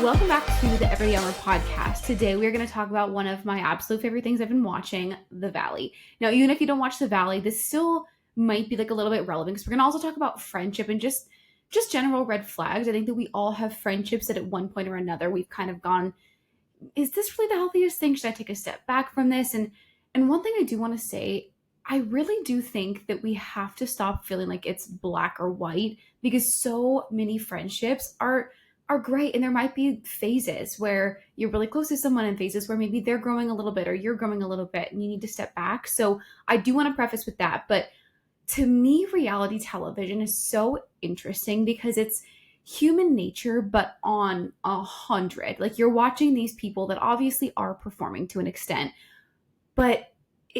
welcome back to the Everyday Hour podcast. Today we are going to talk about one of my absolute favorite things I've been watching, The Valley. Now, even if you don't watch The Valley, this still might be like a little bit relevant because we're going to also talk about friendship and just general red flags. I think that we all have friendships that at one point or another we've kind of gone, is this really the healthiest thing? Should I take a step back from this? And one thing I do want to say, I really do think that we have to stop feeling like it's black or white because so many friendships are great, and there might be phases where you're really close to someone and phases where maybe they're growing a little bit or you're growing a little bit and you need to step back. So I do want to preface with that, but to me, reality television is so interesting because it's human nature, but on 100. Like, you're watching these people that obviously are performing to an extent, but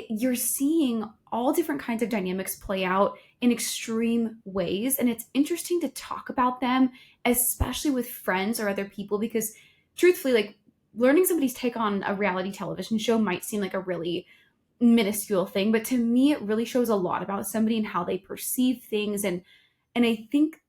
you're seeing all different kinds of dynamics play out in extreme ways. And it's interesting to talk about them, especially with friends or other people, because truthfully, like, learning somebody's take on a reality television show might seem like a really minuscule thing, but to me, it really shows a lot about somebody and how they perceive things. And I think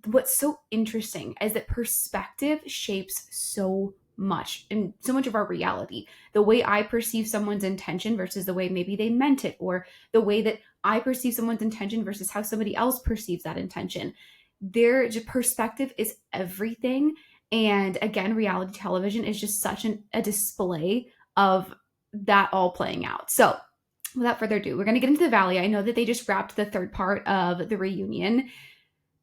what's so interesting is that perspective shapes so much and so much of our reality. The way I perceive someone's intention versus the way maybe they meant it, or the way that I perceive someone's intention versus how somebody else perceives that intention. Their perspective is everything. And again, reality television is just such a display of that all playing out. So without further ado, we're going to get into The Valley. I know that they just wrapped the third part of the reunion.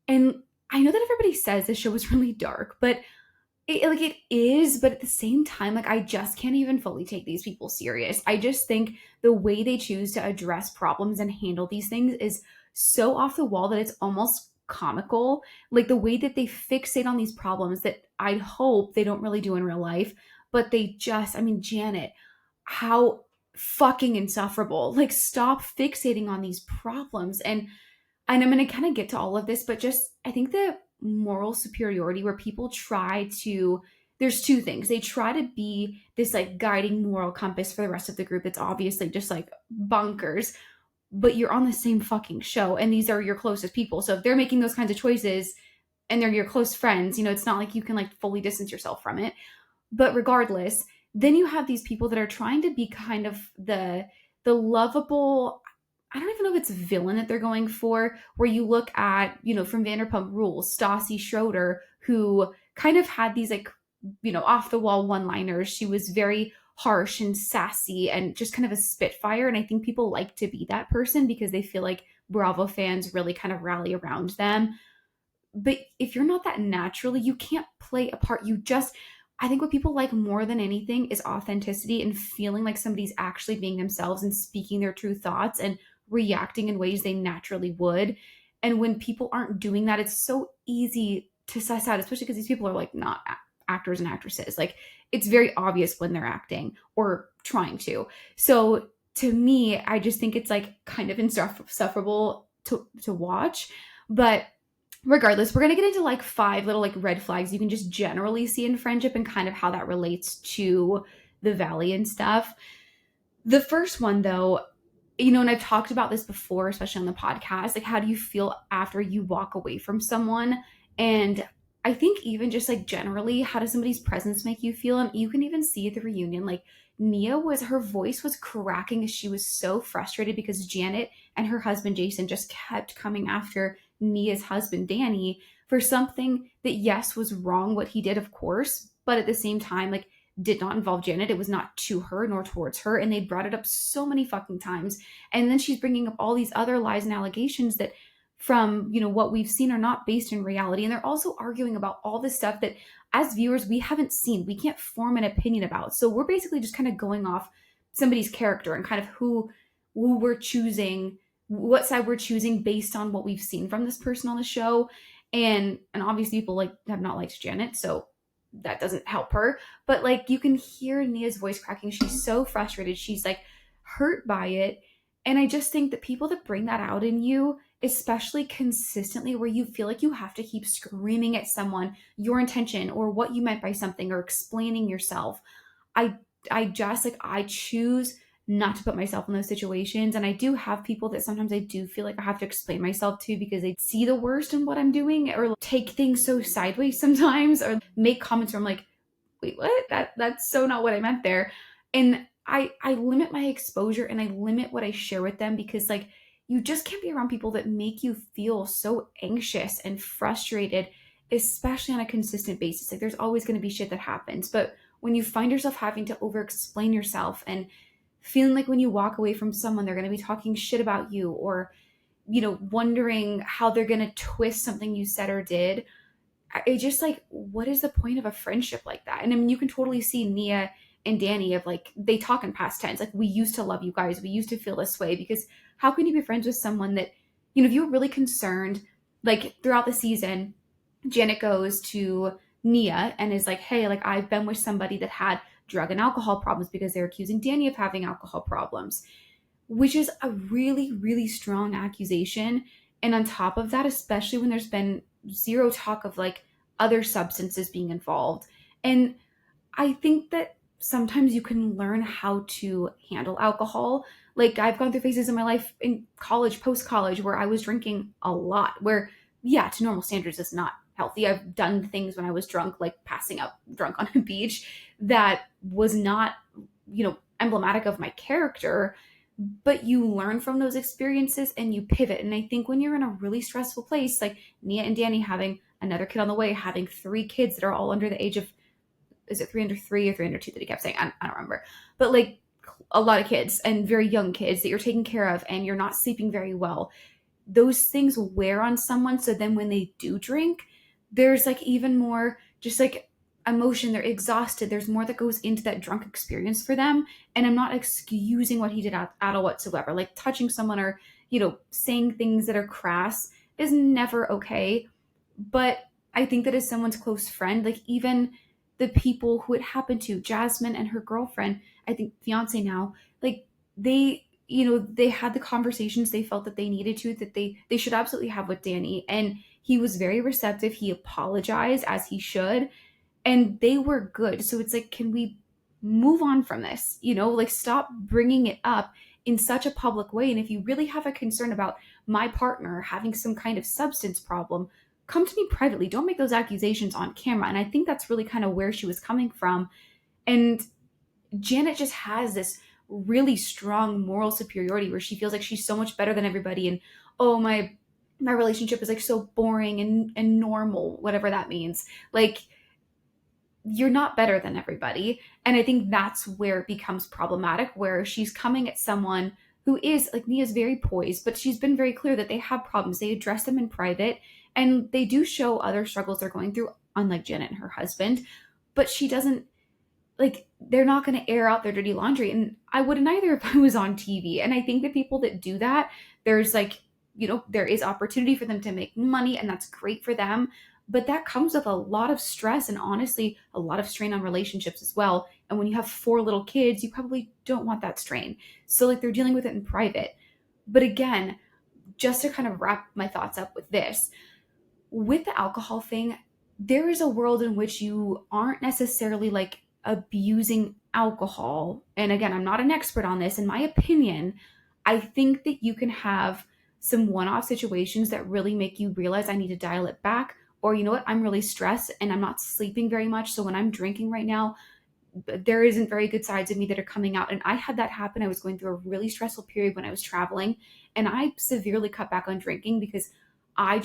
And I know that everybody says this show was really dark, but it is, but at the same time, like, I just can't even fully take these people serious. I just think the way they choose to address problems and handle these things is so off the wall that it's almost comical. Like, the way that they fixate on these problems that I hope they don't really do in real life, but they just, I mean, Janet, how fucking insufferable. Like, stop fixating on these problems. And I'm going to kind of get to all of this, but just, I think the moral superiority where people try to, there's two things. They try to be this like guiding moral compass for the rest of the group. It's obviously just like bunkers, but you're on the same fucking show and these are your closest people. So if they're making those kinds of choices and they're your close friends, you know, it's not like you can like fully distance yourself from it. But regardless, then you have these people that are trying to be kind of the lovable, I don't even know if it's villain that they're going for, where you look at, you know, from Vanderpump Rules, Stassi Schroeder, who kind of had these like, you know, off the wall one-liners. She was very harsh and sassy and just kind of a spitfire. And I think people like to be that person because they feel like Bravo fans really kind of rally around them. But if you're not that naturally, you can't play a part. I think what people like more than anything is authenticity and feeling like somebody's actually being themselves and speaking their true thoughts and reacting in ways they naturally would. And when people aren't doing that, it's so easy to suss out, especially because these people are like not actors and actresses. Like, it's very obvious when they're acting or trying to. So to me, I just think it's like kind of insufferable to watch. But regardless, we're going to get into like 5 little like red flags you can just generally see in friendship and kind of how that relates to the Valley and stuff. The first one though, you know, and I've talked about this before, especially on the podcast, like, how do you feel after you walk away from someone? And I think even just like generally, how does somebody's presence make you feel? And you can even see at the reunion, like, her voice was cracking as she was so frustrated because Janet and her husband, Jason, just kept coming after Nia's husband, Danny, for something that, yes, was wrong, what he did, of course, but at the same time, like, did not involve Janet. It was not to her nor towards her. And they brought it up so many fucking times. And then she's bringing up all these other lies and allegations that from, you know, what we've seen are not based in reality. And they're also arguing about all this stuff that as viewers, we haven't seen, we can't form an opinion about. So we're basically just kind of going off somebody's character and kind of who we're choosing, what side we're choosing based on what we've seen from this person on the show. And obviously people like have not liked Janet. So that doesn't help her, but like, you can hear Nia's voice cracking. She's so frustrated. She's like hurt by it. And I just think that people that bring that out in you, especially consistently, where you feel like you have to keep screaming at someone your intention or what you meant by something or explaining yourself, I just like, I choose not to put myself in those situations. And I do have people that sometimes I do feel like I have to explain myself to because they see the worst in what I'm doing or take things so sideways sometimes or make comments where I'm like, wait, what? That's so not what I meant there. And I limit my exposure and I limit what I share with them because like you just can't be around people that make you feel so anxious and frustrated, especially on a consistent basis. Like there's always going to be shit that happens, but when you find yourself having to over explain yourself and feeling like when you walk away from someone they're going to be talking shit about you or wondering how they're going to twist something you said or did, it just like, what is the point of a friendship like that? And I mean, you can totally see Nia and Danny of like, they talk in past tense. Like, we used to love you guys. We used to feel this way because how can you be friends with someone that, if you were really concerned, like throughout the season, Janet goes to Nia and is like, hey, like I've been with somebody that had drug and alcohol problems because they're accusing Danny of having alcohol problems, which is a really, really strong accusation. And on top of that, especially when there's been zero talk of like other substances being involved. And I think that sometimes you can learn how to handle alcohol. Like I've gone through phases in my life in college, post college, where I was drinking a lot, where, yeah, to normal standards, it's not healthy. I've done things when I was drunk, like passing out drunk on a beach, that was not, emblematic of my character. But you learn from those experiences and you pivot. And I think when you're in a really stressful place, like Nia and Danny having another kid on the way, having 3 kids that are all under the age of, is it 3 under 3 or 3 under 2 that he kept saying? I don't remember. But like a lot of kids and very young kids that you're taking care of and you're not sleeping very well. Those things wear on someone. So then when they do drink, there's like even more just like emotion. They're exhausted. There's more that goes into that drunk experience for them. And I'm not excusing what he did at all whatsoever. Like touching someone or, saying things that are crass is never okay. But I think that as someone's close friend, like even the people who it happened to, Jasmine and her girlfriend, I think fiance now, like they had the conversations they felt that they needed to, that they should absolutely have with Danny. And he was very receptive. He apologized as he should, and they were good. So it's like, can we move on from this? Like stop bringing it up in such a public way. And if you really have a concern about my partner having some kind of substance problem, come to me privately. Don't make those accusations on camera. And I think that's really kind of where she was coming from. And Janet just has this really strong moral superiority where she feels like she's so much better than everybody. And oh, my relationship is like so boring and normal, whatever that means. Like, you're not better than everybody. And I think that's where it becomes problematic, where she's coming at someone who is like, Nia's very poised, but she's been very clear that they have problems. They address them in private and they do show other struggles they're going through, unlike Janet and her husband. But she doesn't, like, they're not going to air out their dirty laundry. And I wouldn't either if I was on TV. And I think the people that do that, there's like, there is opportunity for them to make money and that's great for them. But that comes with a lot of stress and honestly, a lot of strain on relationships as well. And when you have 4 little kids, you probably don't want that strain. So like they're dealing with it in private. But again, just to kind of wrap my thoughts up with this, with the alcohol thing, there is a world in which you aren't necessarily like abusing alcohol. And again, I'm not an expert on this. In my opinion, I think that you can have some one-off situations that really make you realize I need to dial it back. Or, you know what, I'm really stressed and I'm not sleeping very much. So when I'm drinking right now, there isn't very good sides of me that are coming out. And I had that happen. I was going through a really stressful period when I was traveling and I severely cut back on drinking because I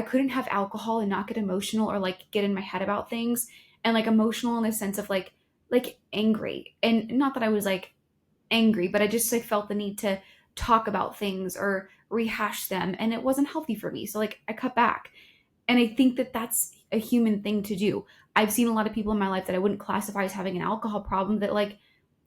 couldn't have alcohol and not get emotional or like get in my head about things, and like emotional in the sense of like angry. And not that I was like angry, but I just like felt the need to talk about things or rehash them, and it wasn't healthy for me. So like I cut back. And I think that that's a human thing to do. I've seen a lot of people in my life that I wouldn't classify as having an alcohol problem that like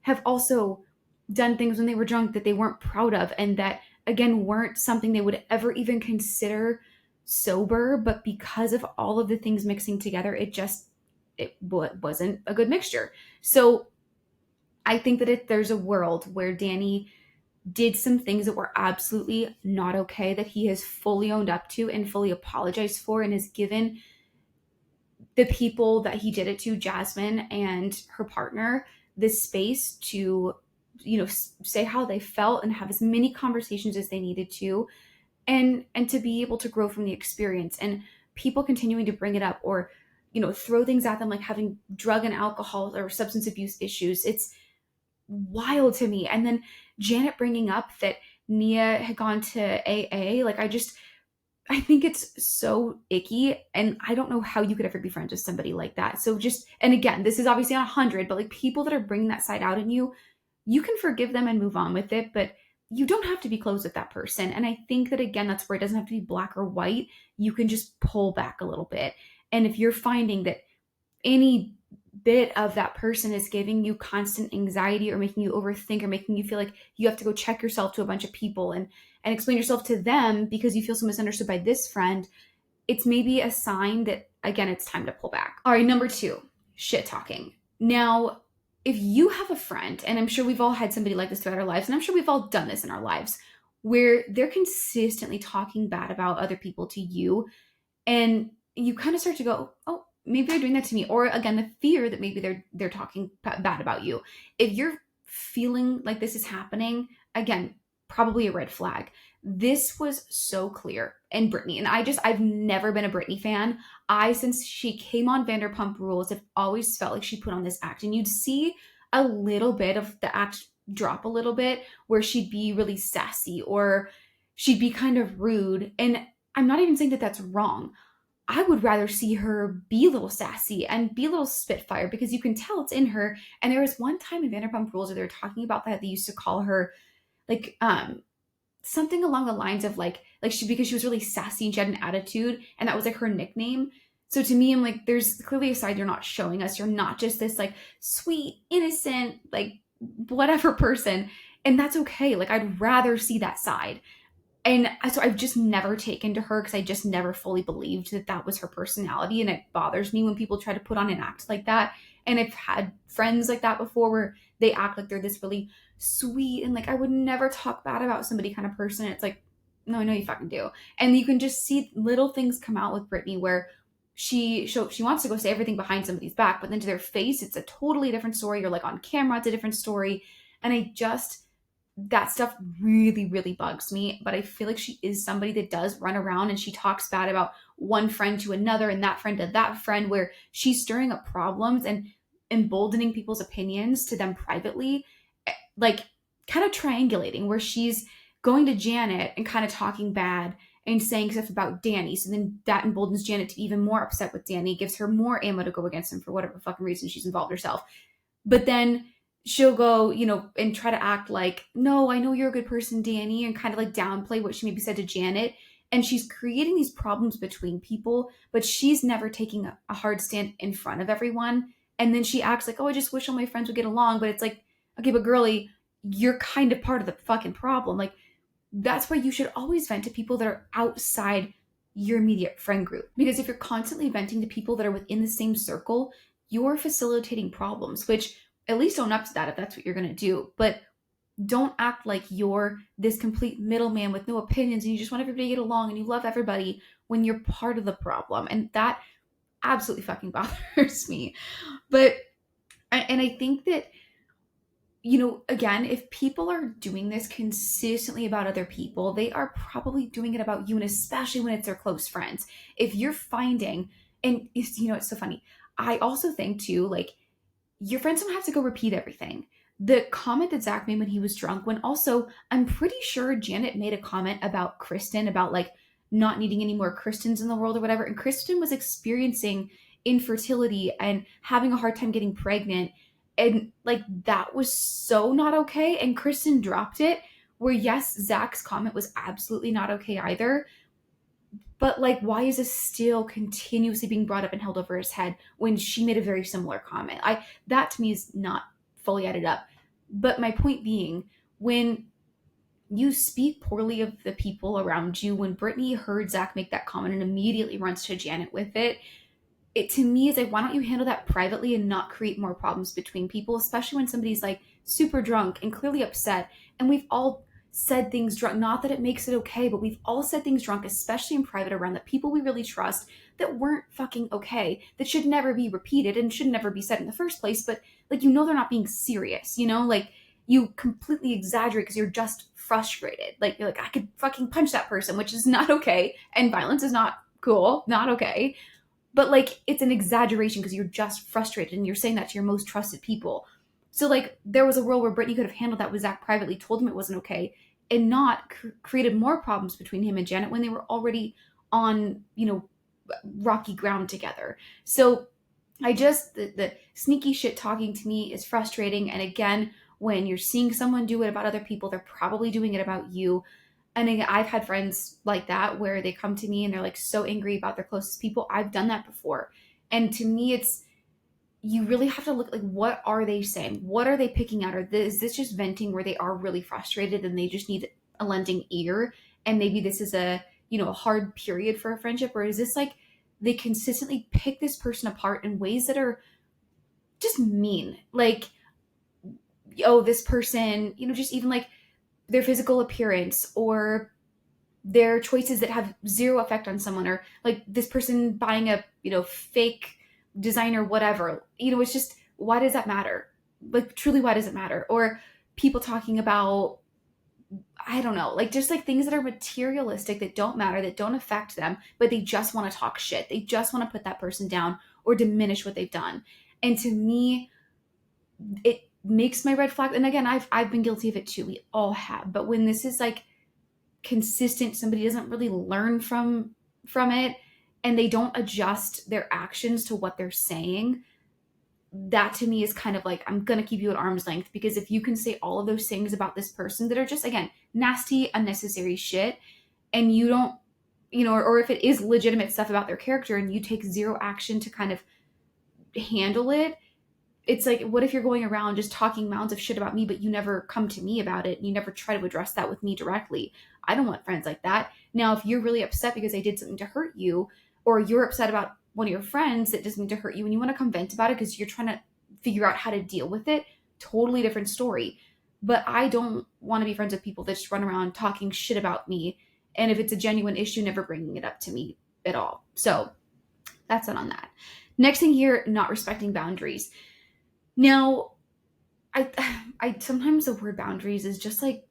have also done things when they were drunk that they weren't proud of, and that again weren't something they would ever even consider sober, but because of all of the things mixing together, it wasn't a good mixture. So I think that if there's a world where Danny did some things that were absolutely not okay, that he has fully owned up to and fully apologized for, and has given the people that he did it to, Jasmine and her partner, this space to say how they felt and have as many conversations as they needed to, and to be able to grow from the experience. And people continuing to bring it up, or throw things at them like having drug and alcohol or substance abuse issues, it's wild to me. And then Janet bringing up that Nia had gone to AA, like I think it's so icky, and I don't know how you could ever be friends with somebody like that. So just, and again, this is obviously on 100, but like people that are bringing that side out in you, you can forgive them and move on with it, but you don't have to be close with that person. And I think that, again, that's where it doesn't have to be black or white. You can just pull back a little bit. And if you're finding that any bit of that person is giving you constant anxiety or making you overthink or making you feel like you have to go check yourself to a bunch of people and explain yourself to them because you feel so misunderstood by this friend, it's maybe a sign that, again, it's time to pull back. All right, number 2, shit talking. Now, if you have a friend, and I'm sure we've all had somebody like this throughout our lives, and I'm sure we've all done this in our lives, where they're consistently talking bad about other people to you, and you kind of start to go, oh, maybe they're doing that to me. Or again, the fear that maybe they're talking bad about you. If you're feeling like this is happening, again, probably a red flag. This was so clear in Britney. And I've never been a Britney fan. Since she came on Vanderpump Rules, have always felt like she put on this act. And you'd see a little bit of the act drop a little bit, where she'd be really sassy or she'd be kind of rude. And I'm not even saying that that's wrong. I would rather see her be a little sassy and be a little spitfire, because you can tell it's in her. And there was one time in Vanderpump Rules where they were talking about that. They used to call her like something along the lines of like she, because she was really sassy and she had an attitude, and that was like her nickname. So to me, I'm like, there's clearly a side you're not showing us. You're not just this like sweet, innocent, like whatever person. And that's okay. Like, I'd rather see that side. And so I've just never taken to her, because I just never fully believed that that was her personality. And it bothers me when people try to put on an act like that. And I've had friends like that before, where they act like they're this really sweet and like, I would never talk bad about somebody kind of person. It's like, no, I know you fucking do. And you can just see little things come out with Britney, where she wants to go say everything behind somebody's back, but then to their face, it's a totally different story. Or like on camera, it's a different story. And that stuff really, really bugs me. But I feel like she is somebody that does run around and she talks bad about one friend to another and that friend to that friend, where she's stirring up problems and emboldening people's opinions to them privately, like kind of triangulating, where she's going to Janet and kind of talking bad and saying stuff about Danny. So then that emboldens Janet to be even more upset with Danny, gives her more ammo to go against him for whatever fucking reason she's involved herself. But then she'll go, and try to act like, no, I know you're a good person, Danny, and kind of like downplay what she maybe said to Janet. And she's creating these problems between people, but she's never taking a hard stand in front of everyone. And then she acts like, oh, I just wish all my friends would get along. But it's like, okay, but girly, you're kind of part of the fucking problem. Like, that's why you should always vent to people that are outside your immediate friend group. Because if you're constantly venting to people that are within the same circle, you're facilitating problems, which at least own up to that if that's what you're going to do. But don't act like you're this complete middleman with no opinions and you just want everybody to get along and you love everybody when you're part of the problem. And that absolutely fucking bothers me. But, and I think that, again, if people are doing this consistently about other people, they are probably doing it about you, and especially when it's their close friends. If you're finding, and it's so funny. I also think too, like, your friends don't have to go repeat everything. The comment that Zach made when he was drunk, when also, I'm pretty sure Janet made a comment about Kristen, about like not needing any more Kristens in the world or whatever. And Kristen was experiencing infertility and having a hard time getting pregnant. And like, that was so not okay. And Kristen dropped it, where yes, Zach's comment was absolutely not okay either. But like, why is this still continuously being brought up and held over his head when she made a very similar comment? That to me is not fully added up. But my point being, when you speak poorly of the people around you, when Britney heard Zach make that comment and immediately runs to Janet with it, it to me is like, why don't you handle that privately and not create more problems between people, especially when somebody's like super drunk and clearly upset. And we've all said things drunk, not that it makes it okay, but we've all said things drunk, especially in private around the people we really trust, that weren't fucking okay, that should never be repeated and should never be said in the first place. But like, they're not being serious, like you completely exaggerate because you're just frustrated. Like, you're like, I could fucking punch that person, which is not okay. And violence is not cool, not okay. But like, it's an exaggeration because you're just frustrated and you're saying that to your most trusted people. So like, there was a world where Brittany could have handled that with Zach privately, told him it wasn't okay, and not created more problems between him and Janet when they were already on, rocky ground together. So I just, the sneaky shit talking to me is frustrating. And again, when you're seeing someone do it about other people, they're probably doing it about you. And again, I've had friends like that where they come to me and they're like so angry about their closest people. I've done that before. And to me, it's, you really have to look like, what are they saying? What are they picking out? Or is this just venting where they are really frustrated and they just need a lending ear? And maybe this is a hard period for a friendship, or is this like they consistently pick this person apart in ways that are just mean? Like, oh, this person, just even like their physical appearance or their choices that have zero effect on someone, or like this person buying a, fake designer, whatever. It's just, why does that matter? Like, truly, why does it matter? Or people talking about, I don't know, like just like things that are materialistic, that don't matter, that don't affect them, but they just want to talk shit. They just want to put that person down or diminish what they've done. And to me, it makes my red flag. And again, I've been guilty of it too. We all have. But when this is like consistent, somebody doesn't really learn from it, and they don't adjust their actions to what they're saying, that to me is kind of like, I'm gonna keep you at arm's length. Because if you can say all of those things about this person that are just, again, nasty, unnecessary shit, and you don't, or if it is legitimate stuff about their character and you take zero action to kind of handle it, it's like, what if you're going around just talking mounds of shit about me, but you never come to me about it and you never try to address that with me directly? I don't want friends like that. Now, if you're really upset because I did something to hurt you, or you're upset about one of your friends that doesn't mean to hurt you, and you want to come vent about it because you're trying to figure out how to deal with it, totally different story. But I don't want to be friends with people that just run around talking shit about me, and if it's a genuine issue, never bringing it up to me at all. So that's it on that. Next thing here, not respecting boundaries. Now, I sometimes the word boundaries is just like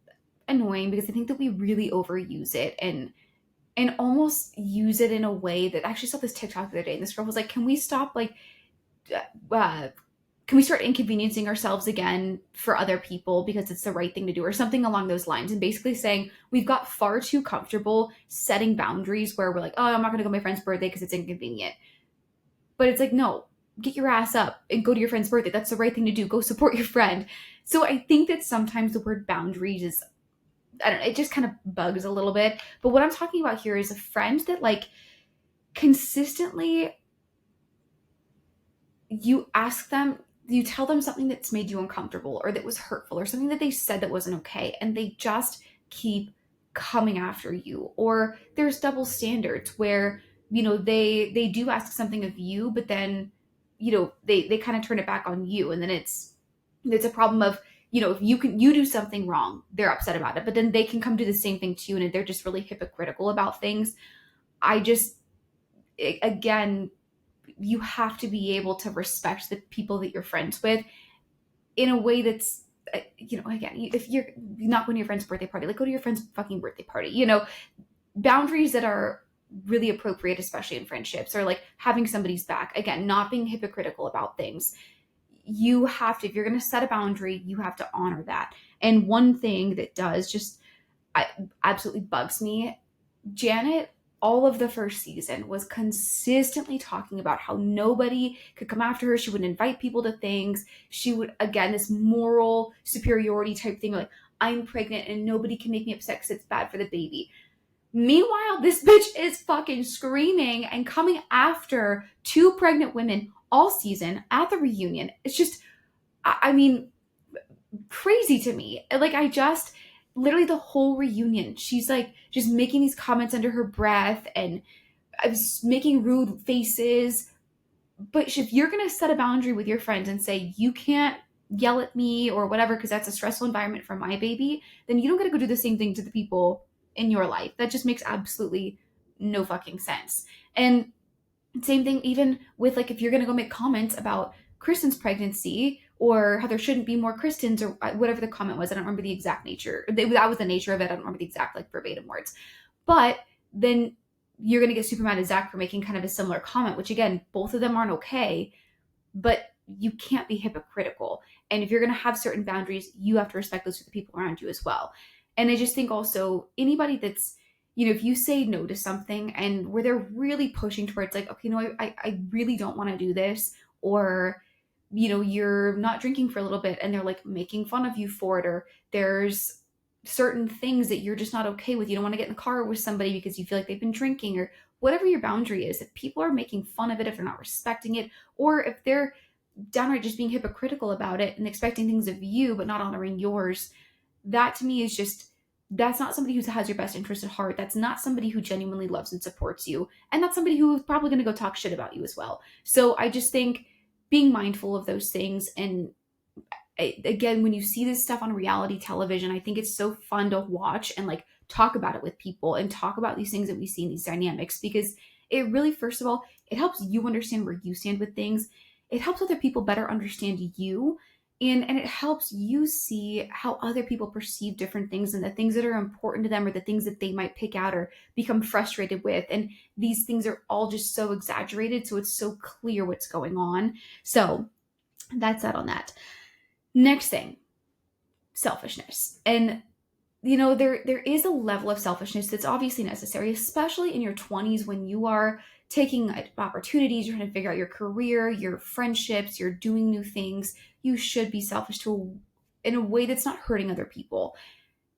annoying because I think that we really overuse it and almost use it in a way that, I actually saw this TikTok the other day, and this girl was like, can we stop like can we start inconveniencing ourselves again for other people because it's the right thing to do, or something along those lines. And basically saying we've got far too comfortable setting boundaries where we're like, oh, I'm not going to go to my friend's birthday because it's inconvenient. But it's like, no, get your ass up and go to your friend's birthday. That's the right thing to do. Go support your friend. So I think that sometimes the word boundaries is, I don't know, it just kind of bugs a little bit. But what I'm talking about here is a friend that like consistently, you tell them something that's made you uncomfortable or that was hurtful or something that they said that wasn't okay, and they just keep coming after you. Or there's double standards where, they do ask something of you, but then, they kind of turn it back on you. And then it's a problem of, if you do something wrong, they're upset about it, but then they can come do the same thing to you, and they're just really hypocritical about things. Again, you have to be able to respect the people that you're friends with in a way that's, again, if you're not going to your friend's birthday party, like go to your friend's fucking birthday party. Boundaries that are really appropriate, especially in friendships, or like having somebody's back. Again, not being hypocritical about things. You have to, if you're going to set a boundary, you have to honor that. And one thing that does just absolutely bugs me, Janet, all of the first season was consistently talking about how nobody could come after her. She wouldn't invite people to things. She would, again, this moral superiority type thing, like, I'm pregnant and nobody can make me upset because it's bad for the baby. Meanwhile, this bitch is fucking screaming and coming after two pregnant women all season at the reunion. It's just, I mean, crazy to me. Like, literally the whole reunion, she's like just making these comments under her breath and making rude faces. But if you're going to set a boundary with your friends and say, you can't yell at me or whatever because that's a stressful environment for my baby, then you don't get to go do the same thing to the people in your life. That just makes absolutely no fucking sense. And same thing even with, like, if you're going to go make comments about Kristen's pregnancy or how there shouldn't be more Kristens, or whatever the comment was. I don't remember the exact nature. That was the nature of it. I don't remember the exact like verbatim words. But then you're going to get super mad at Zach for making kind of a similar comment, which again, both of them aren't okay, but you can't be hypocritical. And if you're going to have certain boundaries, you have to respect those for the people around you as well. And I just think also anybody that's, if you say no to something and where they're really pushing towards like, okay, no, I really don't want to do this, or, you're not drinking for a little bit and they're like making fun of you for it, or there's certain things that you're just not okay with. You don't want to get in the car with somebody because you feel like they've been drinking, or whatever your boundary is. If people are making fun of it, if they're not respecting it, or if they're downright just being hypocritical about it and expecting things of you but not honoring yours, that to me is just, that's not somebody who has your best interest at heart. That's not somebody who genuinely loves and supports you. And that's somebody who is probably going to go talk shit about you as well. So I just think being mindful of those things. And again, when you see this stuff on reality television, I think it's so fun to watch and like talk about it with people and talk about these things that we see in these dynamics, because it really, first of all, it helps you understand where you stand with things. It helps other people better understand you. And it helps you see how other people perceive different things, and the things that are important to them, or the things that they might pick out or become frustrated with. And these things are all just so exaggerated, so it's so clear what's going on. So that's that on that. Next thing, selfishness. And there is a level of selfishness that's obviously necessary, especially in your 20s, when you are taking opportunities, you're trying to figure out your career, your friendships, you're doing new things. You should be selfish in a way that's not hurting other people.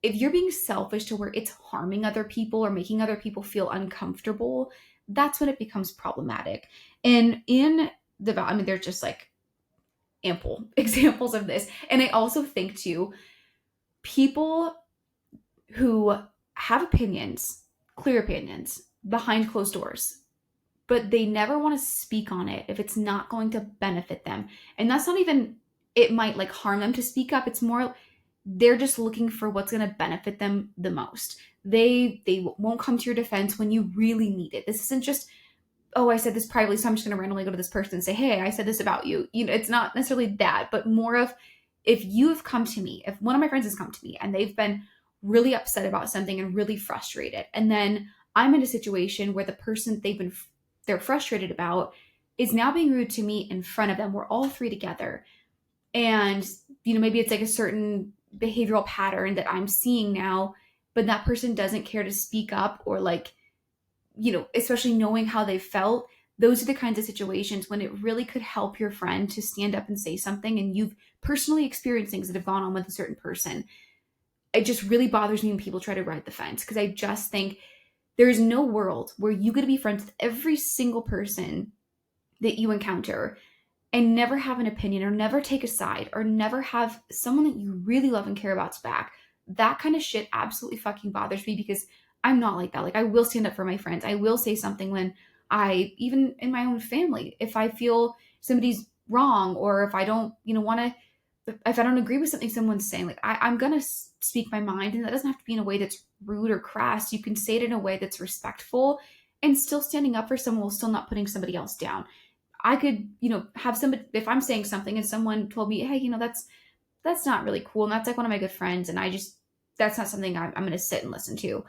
If you're being selfish to where it's harming other people or making other people feel uncomfortable, that's when it becomes problematic. And there's just like ample examples of this. And I also think too, people who have opinions, clear opinions, behind closed doors, but they never want to speak on it if it's not going to benefit them. And that's not even, it might like harm them to speak up. It's more, they're just looking for what's going to benefit them the most. They won't come to your defense when you really need it. This isn't just, oh, I said this privately, so I'm just going to randomly go to this person and say, hey, I said this about you. It's not necessarily that, but more of, if you have come to me, if one of my friends has come to me and they've been really upset about something and really frustrated, and then I'm in a situation where the person they're frustrated about is now being rude to me in front of them. We're all three together. And, maybe it's like a certain behavioral pattern that I'm seeing now, but that person doesn't care to speak up, or like, especially knowing how they felt. Those are the kinds of situations when it really could help your friend to stand up and say something, and you've personally experienced things that have gone on with a certain person. It just really bothers me when people try to ride the fence, because I just think there is no world where you get to be friends with every single person that you encounter and never have an opinion, or never take a side, or never have someone that you really love and care about's back. That kind of shit absolutely fucking bothers me, because I'm not like that. Like, I will stand up for my friends. I will say something when even in my own family, if I feel somebody's wrong, or if I don't, if I don't agree with something someone's saying, like I'm going to speak my mind. And that doesn't have to be in a way that's rude or crass. You can say it in a way that's respectful, and still standing up for someone while still not putting somebody else down. I could, have somebody, if I'm saying something and someone told me, hey, that's not really cool. And that's like one of my good friends. And that's not something I'm going to sit and listen to.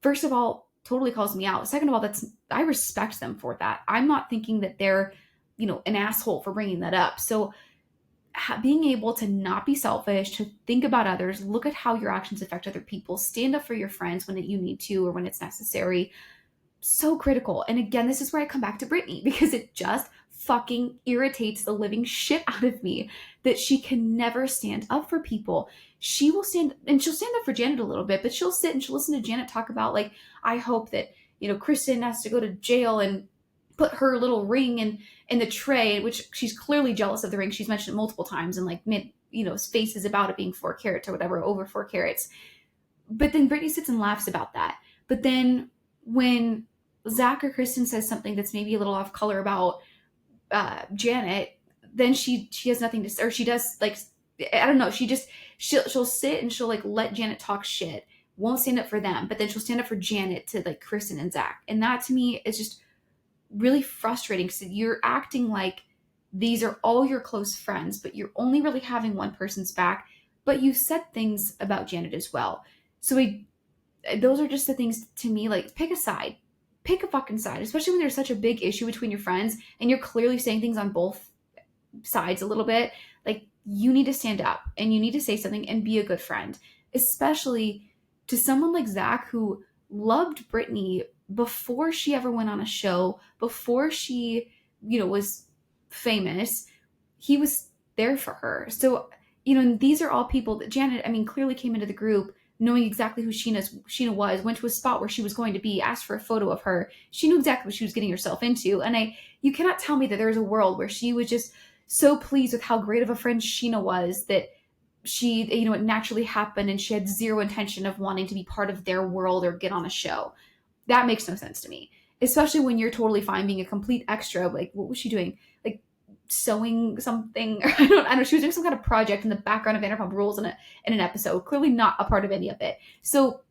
First of all, totally calls me out. Second of all, I respect them for that. I'm not thinking that they're, an asshole for bringing that up. So being able to not be selfish, to think about others, look at how your actions affect other people, stand up for your friends when you need to or when it's necessary. So critical. And again, this is where I come back to Brittany, because it just fucking irritates the living shit out of me that she can never stand up for people. She'll stand up for Janet a little bit, but she'll sit and she'll listen to Janet talk about, like, I hope that, Kristen has to go to jail and put her little ring in the tray, which she's clearly jealous of the ring. She's mentioned it multiple times, and like spaces about it being 4 carats or whatever, over 4 carats. But then Brittany sits and laughs about that. But then when Zach or Kristen says something that's maybe a little off color about Janet, then she has nothing to say, or she does, like, I don't know, she'll sit and she'll like let Janet talk shit, won't stand up for them, but then she'll stand up for Janet to like Kristen and Zach. And that to me is just really frustrating, because you're acting like these are all your close friends, but you're only really having one person's back. But you said things about Janet as well. So those are just the things to me, like, pick a side. Pick a fucking side, especially when there's such a big issue between your friends and you're clearly saying things on both sides a little bit. Like, you need to stand up and you need to say something and be a good friend, especially to someone like Zach, who loved Brittany before she ever went on a show, before she, was famous. He was there for her. So, these are all people that Janet, clearly came into the group knowing exactly who Sheena was, went to a spot where she was going to be, asked for a photo of her. She knew exactly what she was getting herself into. And you cannot tell me that there was a world where she was just so pleased with how great of a friend Sheena was that she, it naturally happened and she had zero intention of wanting to be part of their world or get on a show. That makes no sense to me, especially when you're totally fine being a complete extra. Like, what was she doing? Like, sewing something? I don't know. She was doing some kind of project in the background of Vanderpump Rules in an episode, clearly not a part of any of it. So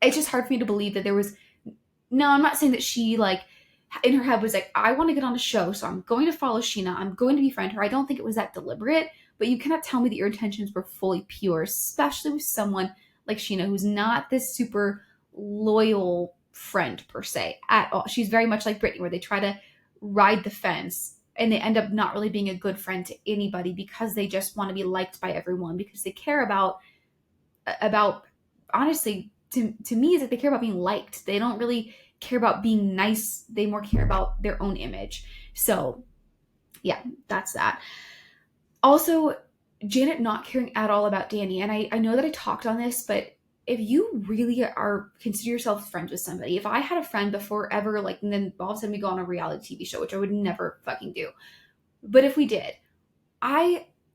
it's just hard for me to believe that there was, no, I'm not saying that she, like, in her head was like, I want to get on a show, so I'm going to follow Sheena. I'm going to befriend her. I don't think it was that deliberate, but you cannot tell me that your intentions were fully pure, especially with someone like Sheena, who's not this super loyal friend per se at all. She's very much like Brittany, where they try to ride the fence and they end up not really being a good friend to anybody because they just want to be liked by everyone, because they care about honestly, to me, is that they care about being liked. They don't really care about being nice. They more care about their own image. So yeah, that's that. Also, Janet not caring at all about Danny. And I know that I talked on this, but if you really consider yourself friends with somebody, if I had a friend before ever, like, and then all of a sudden we go on a reality TV show, which I would never fucking do. But if we did,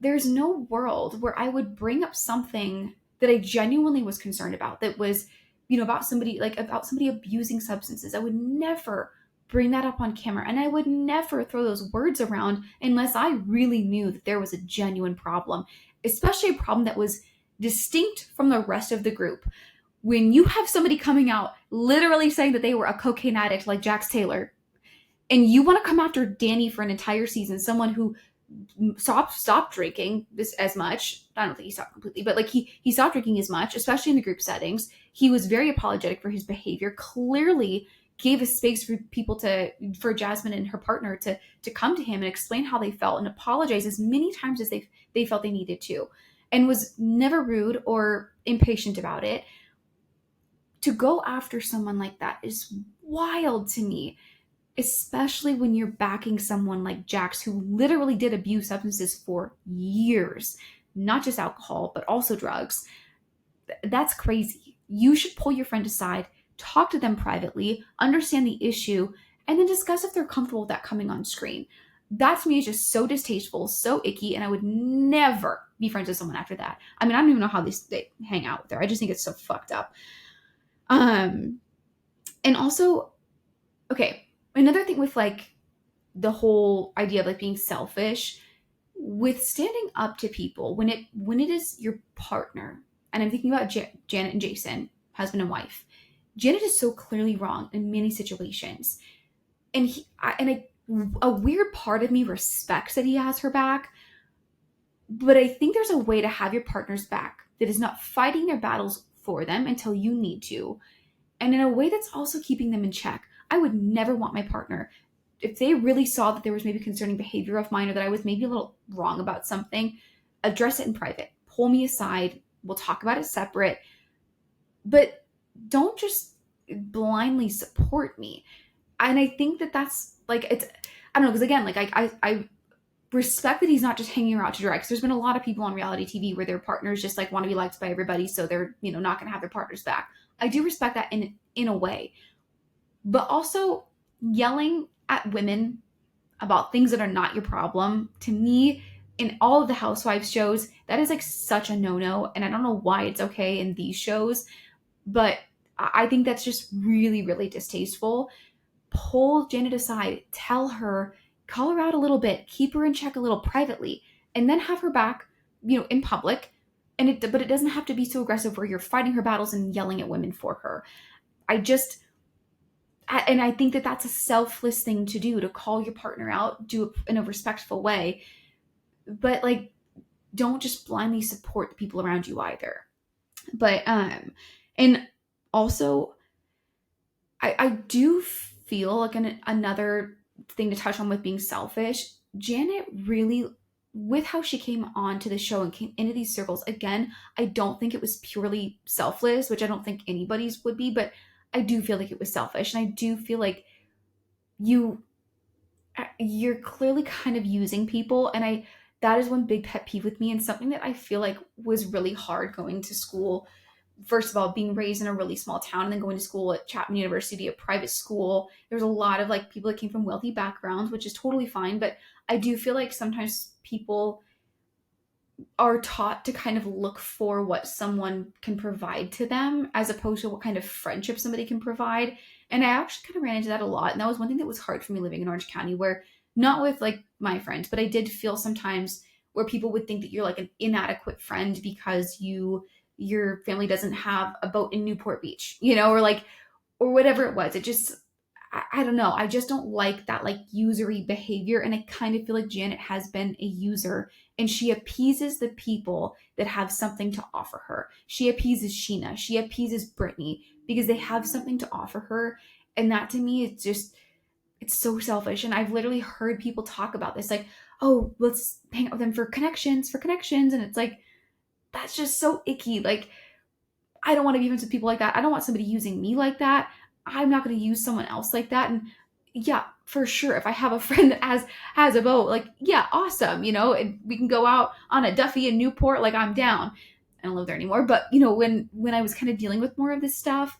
there's no world where I would bring up something that I genuinely was concerned about, that was, about somebody abusing substances. I would never bring that up on camera. And I would never throw those words around unless I really knew that there was a genuine problem, especially a problem that was distinct from the rest of the group. When you have somebody coming out literally saying that they were a cocaine addict like Jax Taylor, and you want to come after Danny for an entire season, someone who stopped drinking this as much. I don't think he stopped completely, but like he stopped drinking as much, especially in the group settings. He was very apologetic for his behavior, clearly gave a space for Jasmine and her partner to come to him and explain how they felt and apologize as many times as they felt they needed to, and was never rude or impatient about it. To go after someone like that is wild to me, especially when you're backing someone like Jax, who literally did abuse substances for years, not just alcohol, but also drugs. That's crazy. You should pull your friend aside, talk to them privately, understand the issue, and then discuss if they're comfortable with that coming on screen. That to me is just so distasteful, so icky, and I would never be friends with someone after that. I don't even know how they hang out there. I just think it's so fucked up. And also, okay, another thing with like the whole idea of like being selfish, with standing up to people when it is your partner, and I'm thinking about Janet and Jason, husband and wife. Janet is so clearly wrong in many situations, and a weird part of me respects that he has her back, but I think there's a way to have your partner's back that is not fighting their battles for them until you need to, and in a way that's also keeping them in check. I would never want my partner, if they really saw that there was maybe concerning behavior of mine or that I was maybe a little wrong about something, address it in private. Pull me aside. We'll talk about it separate. But don't just blindly support me. And I think that that's like, it's, I don't know, because again, like I respect that he's not just hanging around to dry, because there's been a lot of people on reality TV where their partners just like want to be liked by everybody, so they're, not going to have their partners back. I do respect that in a way. But also, yelling at women about things that are not your problem, to me, in all of the Housewives shows, that is like such a no-no. And I don't know why it's okay in these shows, but I think that's just really, really distasteful. Pull Janet aside, tell her, call her out a little bit, keep her in check a little privately, and then have her back, in public. But it doesn't have to be so aggressive where you're fighting her battles and yelling at women for her. And I think that that's a selfless thing to do, to call your partner out, do it in a respectful way, but like, don't just blindly support the people around you either. But and also I do feel like another thing to touch on with being selfish. Janet really, with how she came onto the show and came into these circles, again, I don't think it was purely selfless, which I don't think anybody's would be, but I do feel like it was selfish. And I do feel like you you're clearly kind of using people. And that is one big pet peeve with me, and something that I feel like was really hard going to school. First of all, being raised in a really small town and then going to school at Chapman University, a private school. There's a lot of like people that came from wealthy backgrounds, which is totally fine. But I do feel like sometimes people are taught to kind of look for what someone can provide to them as opposed to what kind of friendship somebody can provide. And I actually kind of ran into that a lot. And that was one thing that was hard for me living in Orange County, where not with like my friends, but I did feel sometimes where people would think that you're like an inadequate friend because your family doesn't have a boat in Newport Beach, or like, or whatever it was. It just, I don't know. I just don't like that like usury behavior. And I kind of feel like Janet has been a user, and she appeases the people that have something to offer her. She appeases Sheena. She appeases Brittany because they have something to offer her. And that to me, it's so selfish. And I've literally heard people talk about this, like, oh, let's hang out with them for connections. And it's like, that's just so icky. Like, I don't want to be friends with people like that. I don't want somebody using me like that. I'm not going to use someone else like that. And yeah, for sure, if I have a friend that has a boat, like, yeah, awesome, and we can go out on a Duffy in Newport, like, I'm down. I don't live there anymore, but when I was kind of dealing with more of this stuff,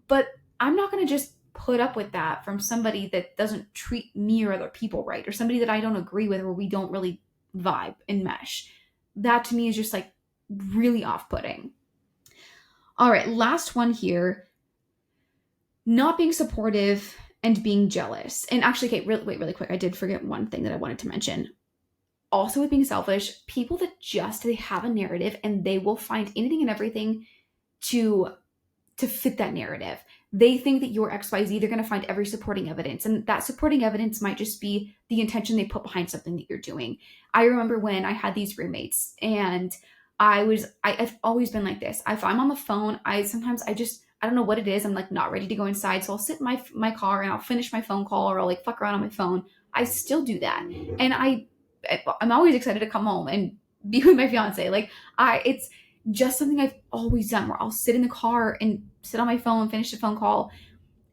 but I'm not going to just put up with that from somebody that doesn't treat me or other people right, or somebody that I don't agree with, or we don't really vibe and mesh. That to me is just like really off-putting. All right, last one here. Not being supportive and being jealous. And actually, okay, really quick. I did forget one thing that I wanted to mention. Also with being selfish, people that they have a narrative and they will find anything and everything to fit that narrative. They think that you're XYZ, they're going to find every supporting evidence. And that supporting evidence might just be the intention they put behind something that you're doing. I remember when I had these roommates, and I've always been like this. If I'm on the phone, I don't know what it is. I'm like not ready to go inside. So I'll sit in my car and I'll finish my phone call, or I'll like fuck around on my phone. I still do that. And I'm always excited to come home and be with my fiance. Like it's just something I've always done, where I'll sit in the car and sit on my phone, finish the phone call.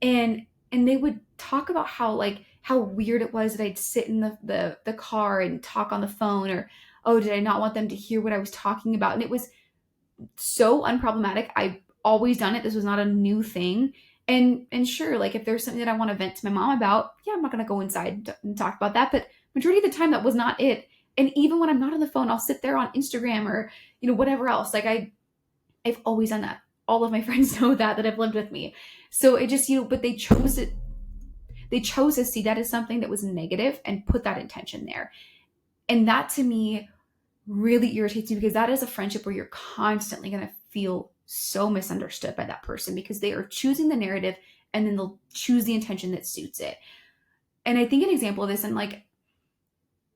And they would talk about how weird it was that I'd sit in the car and talk on the phone, or, oh, did I not want them to hear what I was talking about? And it was so unproblematic. I've always done it. This was not a new thing. And sure, like if there's something that I want to vent to my mom about, yeah, I'm not going to go inside and talk about that. But majority of the time that was not it. And even when I'm not on the phone, I'll sit there on Instagram or, whatever else. Like I've always done that. All of my friends know that have lived with me. So it just, but they chose it. They chose to see that as something that was negative and put that intention there. And that to me really irritates me, because that is a friendship where you're constantly going to feel so misunderstood by that person, because they are choosing the narrative and then they'll choose the intention that suits it. And I think an example of this, and like,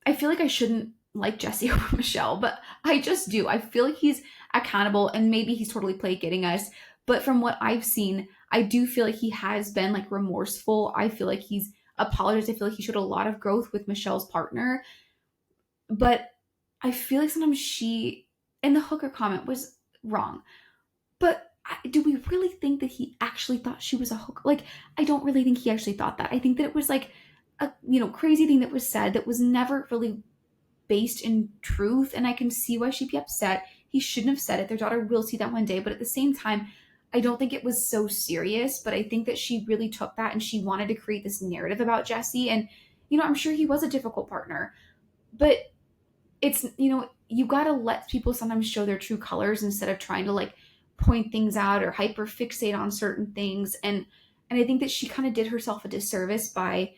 I feel like I shouldn't like Jesse over Michelle, but I just do. I feel like he's accountable, and maybe he's totally placating us. But from what I've seen, I do feel like he has been like remorseful. I feel like he's apologized. I feel like he showed a lot of growth with Michelle's partner. But I feel like sometimes and the hooker comment was wrong. But do we really think that he actually thought she was a hooker? Like, I don't really think he actually thought that. I think that it was like a crazy thing that was said that was never really based in truth. And I can see why she'd be upset. He shouldn't have said it. Their daughter will see that one day. But at the same time, I don't think it was so serious. But I think that she really took that and she wanted to create this narrative about Jesse. And, I'm sure he was a difficult partner. But it's, you got to let people sometimes show their true colors instead of trying to like point things out or hyper fixate on certain things. And I think that she kind of did herself a disservice by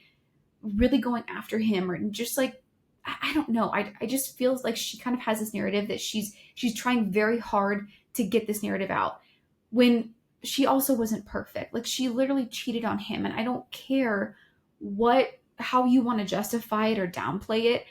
really going after him, or just like, I don't know. I just feel like she kind of has this narrative that she's trying very hard to get this narrative out, when she also wasn't perfect. Like, she literally cheated on him, and I don't care how you want to justify it or downplay it.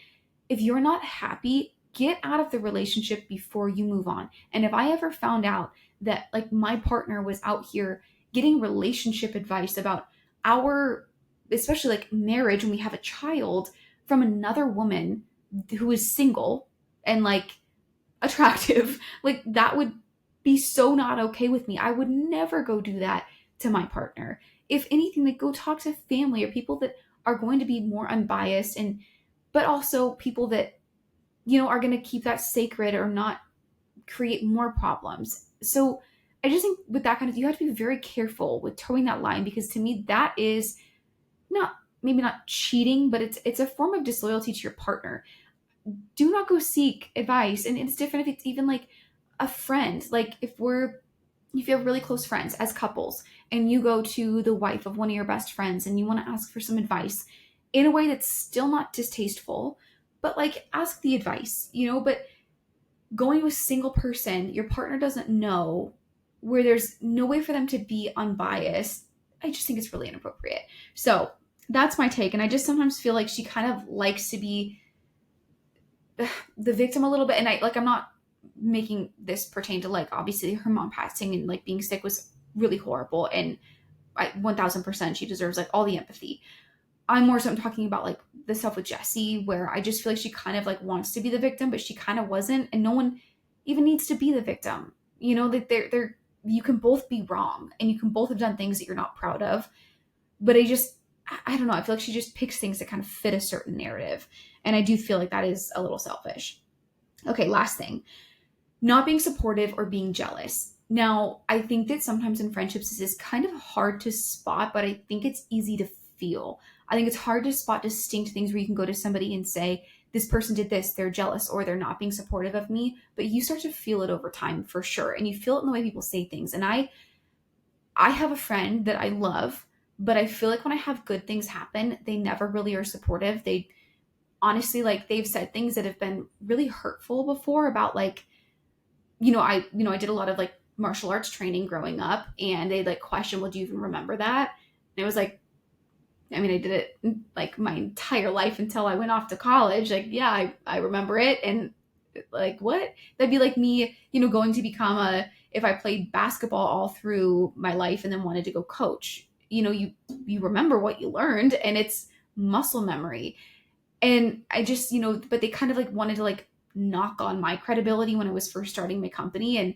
If you're not happy, get out of the relationship before you move on. And if I ever found out that like my partner was out here getting relationship advice about our, especially like marriage when we have a child, from another woman who is single and like attractive, like that would be so not okay with me. I would never go do that to my partner. If anything, like go talk to family or people that are going to be more unbiased, and but also people that are going to keep that sacred or not create more problems. So I just think with that kind of, you have to be very careful with towing that line, because to me that is not, maybe not cheating, but it's a form of disloyalty to your partner. Do not go seek advice. And it's different if it's even like a friend. Like if you have really close friends as couples and you go to the wife of one of your best friends and you want to ask for some advice in a way that's still not distasteful, but like ask the advice, but going to a single person your partner doesn't know, where there's no way for them to be unbiased, I just think it's really inappropriate. So that's my take. And I just sometimes feel like she kind of likes to be the victim a little bit. And I'm not making this pertain to like, obviously her mom passing and like being sick was really horrible. And 1000% she deserves like all the empathy. I'm more so talking about like the stuff with Jessie, where I just feel like she kind of like wants to be the victim, but she kind of wasn't. And no one even needs to be the victim. That they're you can both be wrong and you can both have done things that you're not proud of. But I don't know. I feel like she just picks things that kind of fit a certain narrative. And I do feel like that is a little selfish. Okay, last thing. Not being supportive or being jealous. Now, I think that sometimes in friendships this is kind of hard to spot, but I think it's easy to feel. I think it's hard to spot distinct things where you can go to somebody and say, this person did this, they're jealous, or they're not being supportive of me. But you start to feel it over time for sure. And you feel it in the way people say things. And I have a friend that I love, but I feel like when I have good things happen, they never really are supportive. They honestly, like, they've said things that have been really hurtful before about like, I did a lot of like martial arts training growing up, and they like question, well, do you even remember that? And it was like, I mean, I did it like my entire life until I went off to college. Like, yeah, I remember it. And like, what? That'd be like me, going to become if I played basketball all through my life and then wanted to go coach, you remember what you learned, and it's muscle memory. And I just, but they kind of like wanted to like knock on my credibility when I was first starting my company. And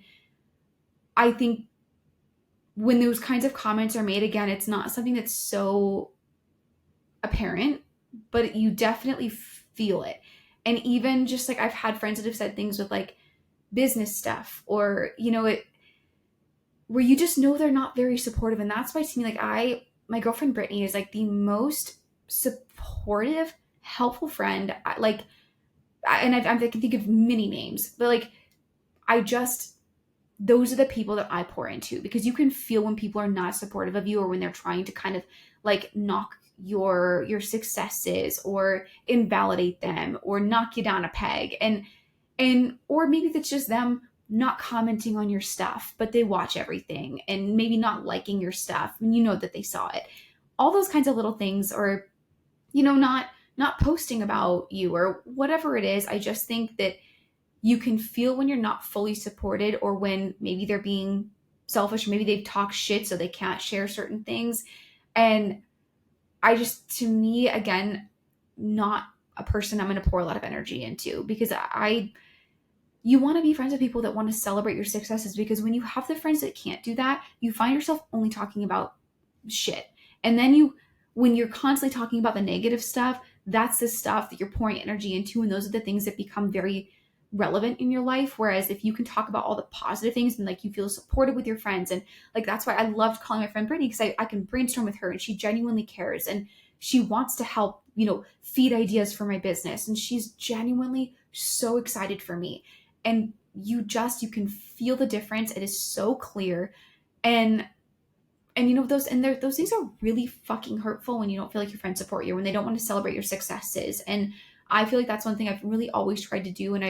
I think when those kinds of comments are made, again, it's not something that's so apparent, but you definitely feel it. And even just like I've had friends that have said things with like business stuff, or where you just know they're not very supportive. And that's why to me, like my girlfriend Brittany is like the most supportive, helpful friend. And I can think of many names, but like those are the people that I pour into, because you can feel when people are not supportive of you, or when they're trying to kind of like knock your successes or invalidate them or knock you down a peg, and or maybe that's just them not commenting on your stuff, but they watch everything, and maybe not liking your stuff, and that they saw it. All those kinds of little things, or not posting about you or whatever it is. I just think that you can feel when you're not fully supported, or when maybe they're being selfish, or maybe they've talked shit so they can't share certain things. And to me, again, not a person I'm going to pour a lot of energy into, because you want to be friends with people that want to celebrate your successes, because when you have the friends that can't do that, you find yourself only talking about shit. And then when you're constantly talking about the negative stuff, that's the stuff that you're pouring energy into. And those are the things that become very relevant in your life. Whereas if you can talk about all the positive things, and like you feel supported with your friends, and like that's why I loved calling my friend Brittany, because I can brainstorm with her, and she genuinely cares, and she wants to help feed ideas for my business, and she's genuinely so excited for me. And you can feel the difference. It is so clear. And those things are really fucking hurtful when you don't feel like your friends support you, when they don't want to celebrate your successes. And I feel like that's one thing I've really always tried to do. And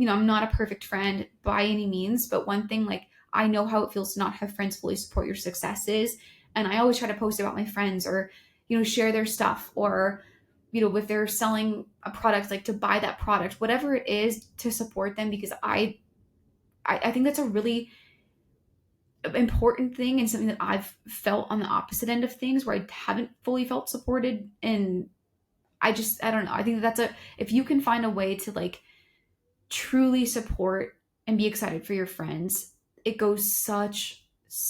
I'm not a perfect friend by any means, but one thing like I know how it feels to not have friends fully support your successes. And I always try to post about my friends, or, share their stuff, or, if they're selling a product, like to buy that product, whatever it is, to support them, because I think that's a really important thing, and something that I've felt on the opposite end of things, where I haven't fully felt supported. And I don't know. I think if you can find a way to like truly support and be excited for your friends, it goes such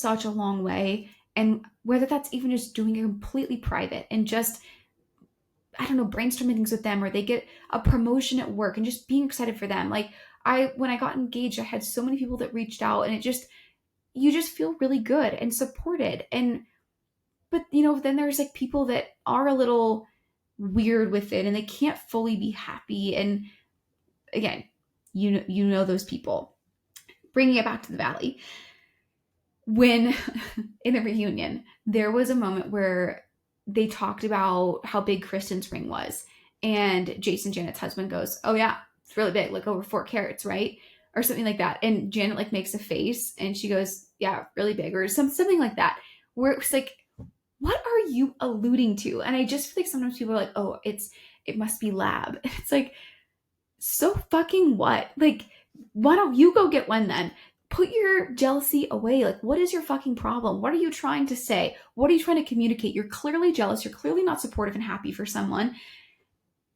a long way. And whether that's even just doing it completely private and just, I don't know, brainstorming things with them, or they get a promotion at work and just being excited for them. Like when I got engaged, I had so many people that reached out, and you just feel really good and supported. But then there's like people that are a little weird with it, and they can't fully be happy. And again, you know those people. Bringing it back to the Valley, when in the reunion, there was a moment where they talked about how big Kristen's ring was, and Jason, Janet's husband, goes, "Oh yeah, it's really big, like over 4 carats, right?" Or something like that. And Janet like makes a face, and she goes, "Yeah, really big," or something like that. Where it was like, what are you alluding to? And I just feel like sometimes people are like, "Oh, it must be lab." It's like, so fucking what? Like, why don't you go get one then? Put your jealousy away. Like, what is your fucking problem? What are you trying to say? What are you trying to communicate? You're clearly jealous. You're clearly not supportive and happy for someone.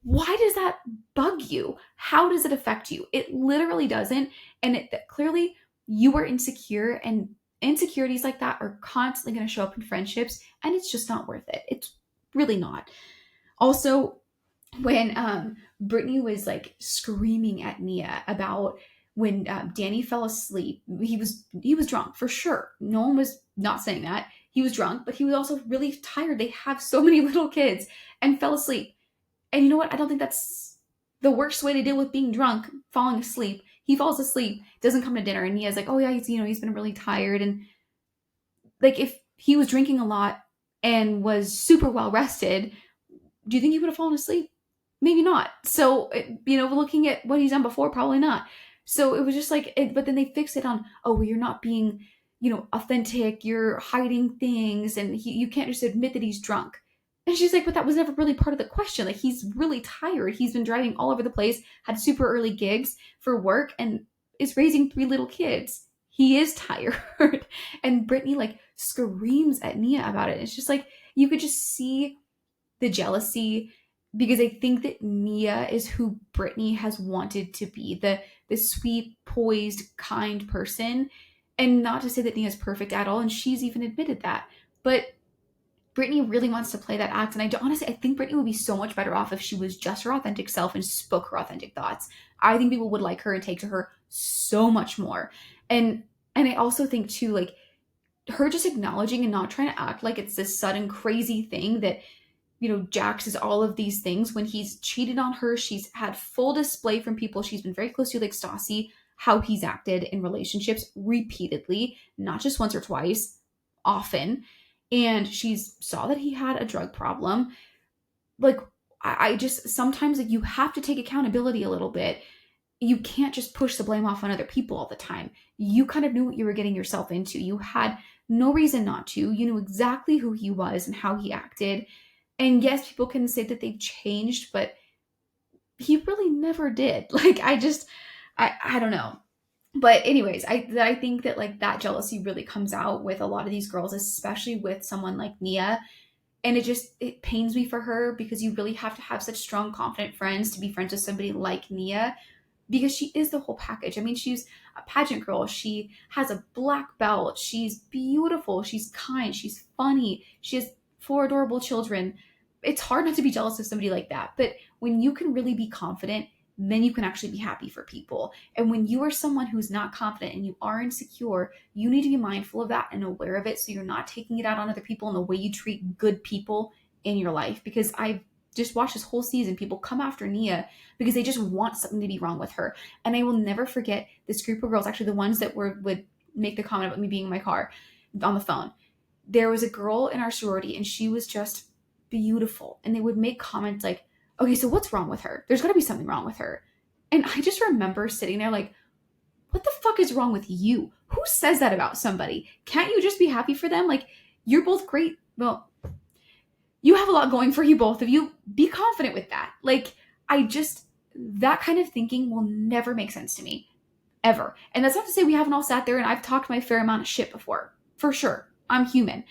Why does that bug you? How does it affect you? It literally doesn't. And clearly you are insecure, and insecurities like that are constantly going to show up in friendships, and it's just not worth it. It's really not. Also, when Brittany was like screaming at Nia about when Danny fell asleep, he was drunk for sure. No one was not saying that. He was drunk, but he was also really tired. They have so many little kids, and fell asleep. And you know what? I don't think that's the worst way to deal with being drunk, falling asleep. He falls asleep, doesn't come to dinner, and Nia's like, "Oh yeah, he's been really tired." And like, if he was drinking a lot and was super well rested, do you think he would have fallen asleep? Maybe not. So, looking at what he's done before, probably not. So it was just like, but then they fix it on, "Oh, well, you're not being, authentic. You're hiding things, and you can't just admit that he's drunk." And she's like, "But that was never really part of the question. Like, he's really tired. He's been driving all over the place, had super early gigs for work, and is raising 3 little kids. He is tired." And Brittany like screams at Nia about it. It's just like, you could just see the jealousy, because I think that Nia is who Brittany has wanted to be, the sweet, poised, kind person. And not to say that Nia's perfect at all, and she's even admitted that. But Brittany really wants to play that act, and honestly, I think Brittany would be so much better off if she was just her authentic self and spoke her authentic thoughts. I think people would like her and take to her so much more. And I also think too, like, her just acknowledging and not trying to act like it's this sudden crazy thing that, Jax is all of these things. When he's cheated on her, she's had full display from people she's been very close to, like Stassi, how he's acted in relationships repeatedly, not just once or twice, often. And she's saw that he had a drug problem. Like, I just, sometimes, like, you have to take accountability a little bit. You can't just push the blame off on other people all the time. You kind of knew what you were getting yourself into. You had no reason not to. You knew exactly who he was and how he acted. And yes, people can say that they've changed, but he really never did. Like, I don't know. But anyways, I think that like that jealousy really comes out with a lot of these girls, especially with someone like Nia. And it pains me for her, because you really have to have such strong, confident friends to be friends with somebody like Nia, because she is the whole package. I mean, she's a pageant girl. She has a black belt. She's beautiful. She's kind. She's funny. She has 4 adorable children. It's hard not to be jealous of somebody like that. But when you can really be confident, then you can actually be happy for people. And when you are someone who's not confident and you are insecure, you need to be mindful of that and aware of it, so you're not taking it out on other people in the way you treat good people in your life. Because I've just watched this whole season, people come after Nia because they just want something to be wrong with her. And I will never forget this group of girls, actually the ones that would make the comment about me being in my car on the phone. There was a girl in our sorority, and she was just beautiful. And they would make comments like, "Okay, so what's wrong with her? There's got to be something wrong with her." And I just remember sitting there like, what the fuck is wrong with you? Who says that about somebody? Can't you just be happy for them? Like, you're both great. Well, you have a lot going for you, both of you. Be confident with that. Like, that kind of thinking will never make sense to me, ever. And that's not to say we haven't all sat there and I've talked my fair amount of shit before. For sure. I'm human.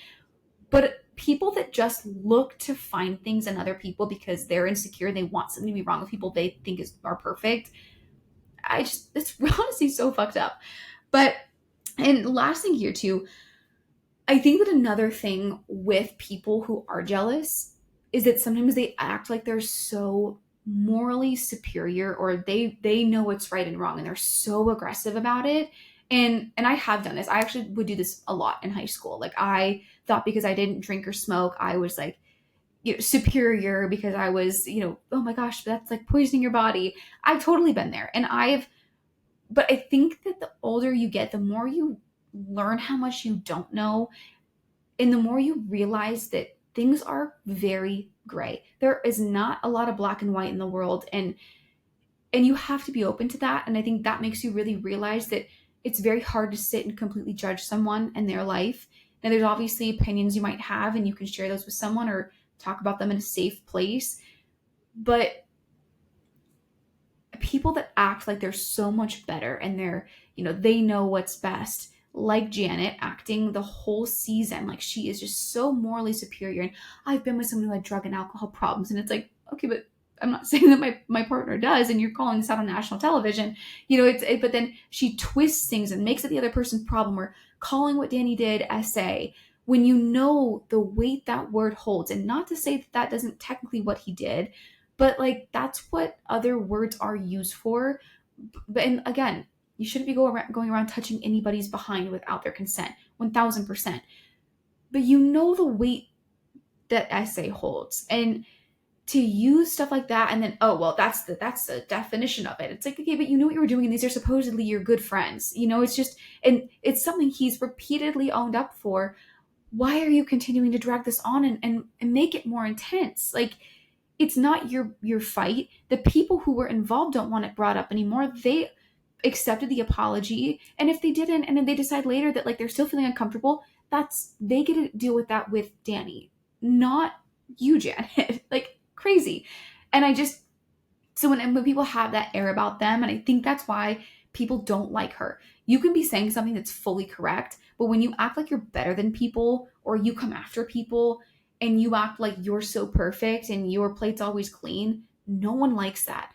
But people that just look to find things in other people because they're insecure and they want something to be wrong with people they think are perfect, it's honestly so fucked up. But, and last thing here too, I think that another thing with people who are jealous is that sometimes they act like they're so morally superior, or they know what's right and wrong and they're so aggressive about it. And I have done this. I actually would do this a lot in high school. Like, I thought because I didn't drink or smoke, I was like, superior because I was, oh my gosh, that's like poisoning your body. I've totally been there. But I think that the older you get, the more you learn how much you don't know, and the more you realize that things are very gray. There is not a lot of black and white in the world, and you have to be open to that. And I think that makes you really realize that it's very hard to sit and completely judge someone and their life. And there's obviously opinions you might have, and you can share those with someone or talk about them in a safe place. But people that act like they're so much better and they know what's best, like Janet acting the whole season like she is just so morally superior. And I've been with someone who had drug and alcohol problems, and it's like, okay, but I'm not saying that my partner does, and you're calling this out on national television. But then she twists things and makes it the other person's problem, or calling what Danny did SA, when you know the weight that word holds. And not to say that doesn't technically what he did, but like, that's what other words are used for. But, and again, you shouldn't be going around touching anybody's behind without their consent, 1000%. But you know the weight that SA holds, and to use stuff like that, and then, oh well, that's the definition of it. It's like, okay, but you know what you were doing, and these are supposedly your good friends. It's just, and it's something he's repeatedly owned up for. Why are you continuing to drag this on and make it more intense? Like, it's not your fight. The people who were involved don't want it brought up anymore. They accepted the apology, and if they didn't, and then they decide later that like they're still feeling uncomfortable, they get to deal with that with Danny, not you, Janet. Like, crazy. And so when people have that air about them, and I think that's why people don't like her. You can be saying something that's fully correct, but when you act like you're better than people, or you come after people and you act like you're so perfect and your plate's always clean, no one likes that.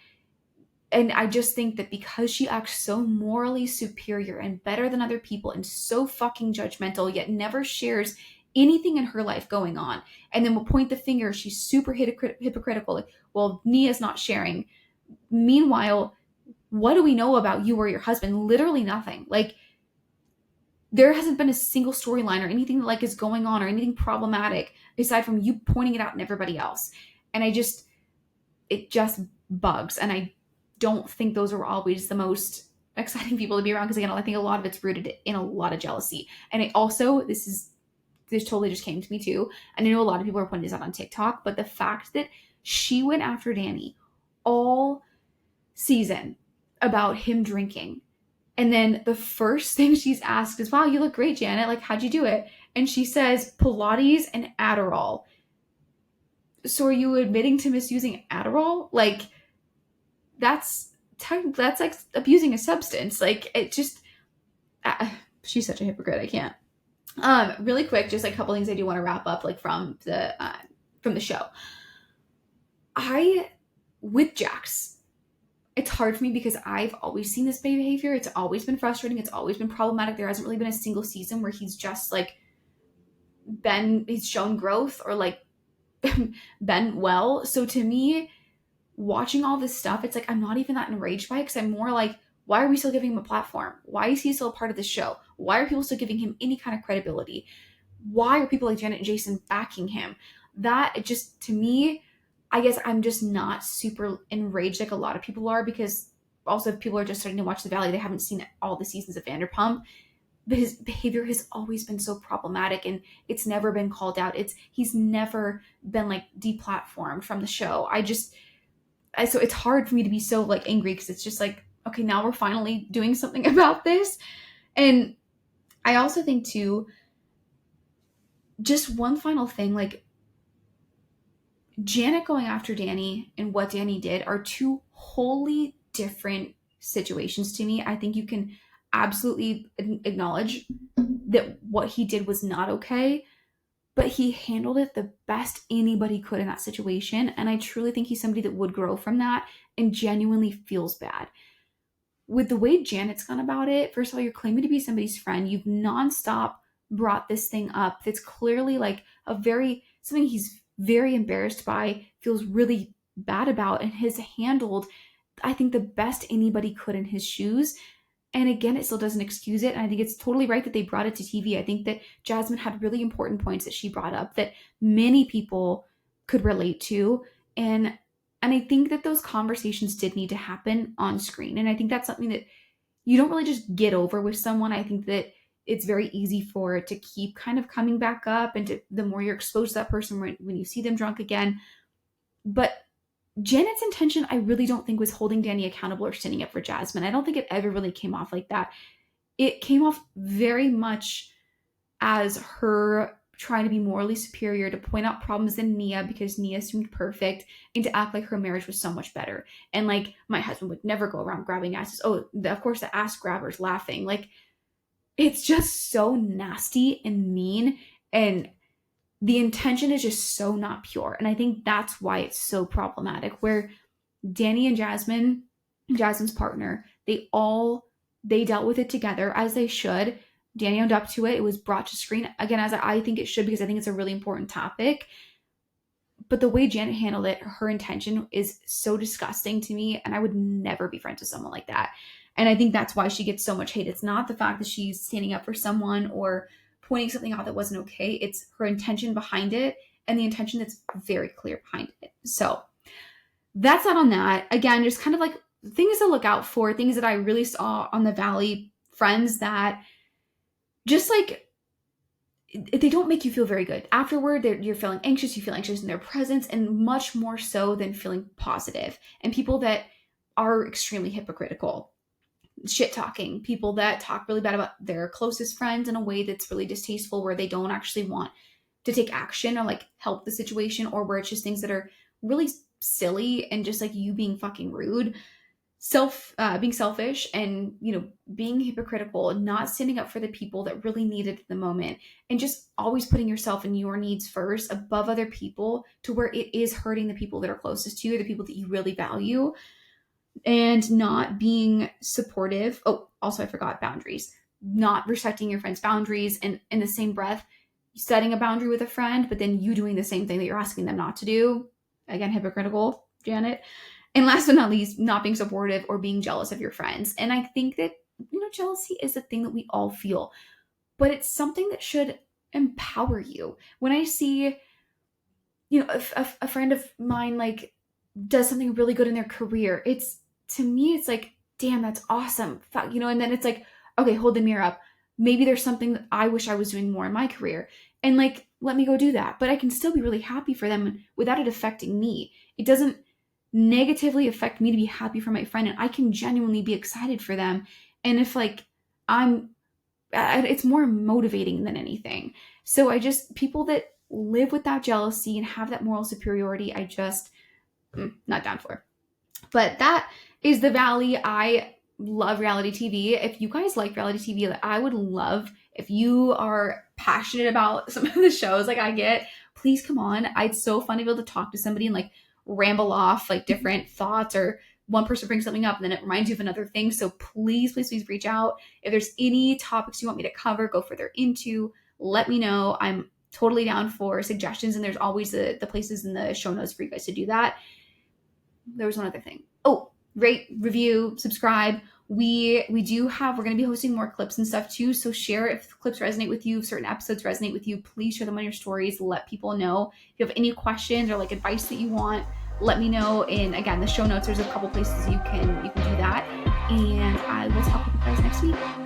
And I just think that because she acts so morally superior and better than other people and so fucking judgmental, yet never shares anything in her life going on, and then will point the finger, she's super hypocritical. Like, well, Nia's not sharing. Meanwhile, what do we know about you or your husband? Literally nothing. Like, there hasn't been a single storyline or anything that like is going on or anything problematic aside from you pointing it out and everybody else. And it just bugs. And I don't think those are always the most exciting people to be around, because again, I think a lot of it's rooted in a lot of jealousy. And it also, this totally just came to me too, and I know a lot of people are pointing this out on TikTok, but the fact that she went after Danny all season about him drinking, and then the first thing she's asked is, wow, you look great, Janet, like, how'd you do it? And she says Pilates and Adderall. So are you admitting to misusing Adderall? Like, that's like abusing a substance. Like, it just, she's such a hypocrite. I can't. Really quick, just like a couple things I do want to wrap up, like from the show. With Jax, it's hard for me because I've always seen this behavior. It's always been frustrating. It's always been problematic. There hasn't really been a single season where he's just like he's shown growth or like been well. So to me, watching all this stuff, it's like, I'm not even that enraged by it, because I'm more like, why are we still giving him a platform? Why is he still a part of the show? Why are people still giving him any kind of credibility? Why are people like Janet and Jason backing him? That, it just, to me, I guess I'm just not super enraged like a lot of people are, because also if people are just starting to watch The Valley, they haven't seen all the seasons of Vanderpump. But his behavior has always been so problematic, and it's never been called out. He's never been like deplatformed from the show. So it's hard for me to be so like angry, because it's just like, okay, now we're finally doing something about this. And I also think too, just one final thing, like Janet going after Danny and what Danny did are two wholly different situations to me. I think you can absolutely acknowledge that what he did was not okay, but he handled it the best anybody could in that situation. And I truly think he's somebody that would grow from that and genuinely feels bad. With the way Janet's gone about it, first of all, you're claiming to be somebody's friend. You've nonstop brought this thing up that's clearly like something he's very embarrassed by, feels really bad about, and has handled, I think, the best anybody could in his shoes. And again, it still doesn't excuse it. And I think it's totally right that they brought it to TV. I think that Jasmine had really important points that she brought up that many people could relate to. And I think that those conversations did need to happen on screen. And I think that's something that you don't really just get over with someone. I think that it's very easy for it to keep kind of coming back up, and the more you're exposed to that person when you see them drunk again. But Janet's intention, I really don't think, was holding Danny accountable or standing up for Jasmine. I don't think it ever really came off like that. It came off very much as her trying to be morally superior, to point out problems in Nia because Nia seemed perfect, and to act like her marriage was so much better. And like, my husband would never go around grabbing asses. Oh, of course, the ass grabber's laughing. Like, it's just so nasty and mean. And the intention is just so not pure. And I think that's why it's so problematic, where Danny and Jasmine's partner, they dealt with it together, as they should. Danny owned up to it. It was brought to screen again, as I think it should, because I think it's a really important topic. But the way Janet handled it, her intention is so disgusting to me, and I would never be friends with someone like that. And I think that's why she gets so much hate. It's not the fact that she's standing up for someone or pointing something out that wasn't okay. It's her intention behind it, and the intention that's very clear behind it. So that's not on that. Again, just kind of like things to look out for, things that I really saw on the Valley, friends that just like, they don't make you feel very good. Afterward, you're feeling anxious, you feel anxious in their presence, and much more so than feeling positive. And people that are extremely hypocritical, shit talking, people that talk really bad about their closest friends in a way that's really distasteful, where they don't actually want to take action or like help the situation, or where it's just things that are really silly and just like you being fucking rude. Being selfish, and being hypocritical, and not standing up for the people that really need it at the moment, and just always putting yourself and your needs first above other people, to where it is hurting the people that are closest to you, the people that you really value, and not being supportive. Oh, also I forgot boundaries. Not respecting your friend's boundaries, and in the same breath setting a boundary with a friend, but then you doing the same thing that you're asking them not to do. Again, hypocritical, Janet. And last but not least, not being supportive or being jealous of your friends. And I think that, jealousy is a thing that we all feel, but it's something that should empower you. When I see, a friend of mine, like, does something really good in their career, to me, it's like, damn, that's awesome. And then it's like, okay, hold the mirror up. Maybe there's something that I wish I was doing more in my career. And like, let me go do that. But I can still be really happy for them without it affecting me. It doesn't negatively affect me to be happy for my friend, and I can genuinely be excited for them. And if like it's more motivating than anything. So people that live with that jealousy and have that moral superiority, I just not down for. But that is the Valley. I love reality TV. If you guys like reality TV, I would love, if you are passionate about some of the shows like I get, please come on. It's so fun to be able to talk to somebody and like ramble off like different thoughts, or one person brings something up and then it reminds you of another thing. So please reach out. If there's any topics you want me to cover, go further into, let me know. I'm totally down for suggestions, and there's always the places in the show notes for you guys to do that. There was one other thing. Oh, rate, review, subscribe. We're going to be hosting more clips and stuff too. So share if clips resonate with you, if certain episodes resonate with you, please share them on your stories. Let people know. If you have any questions or like advice that you want, let me know. And again, the show notes, there's a couple places you can do that. And I will talk with you guys next week.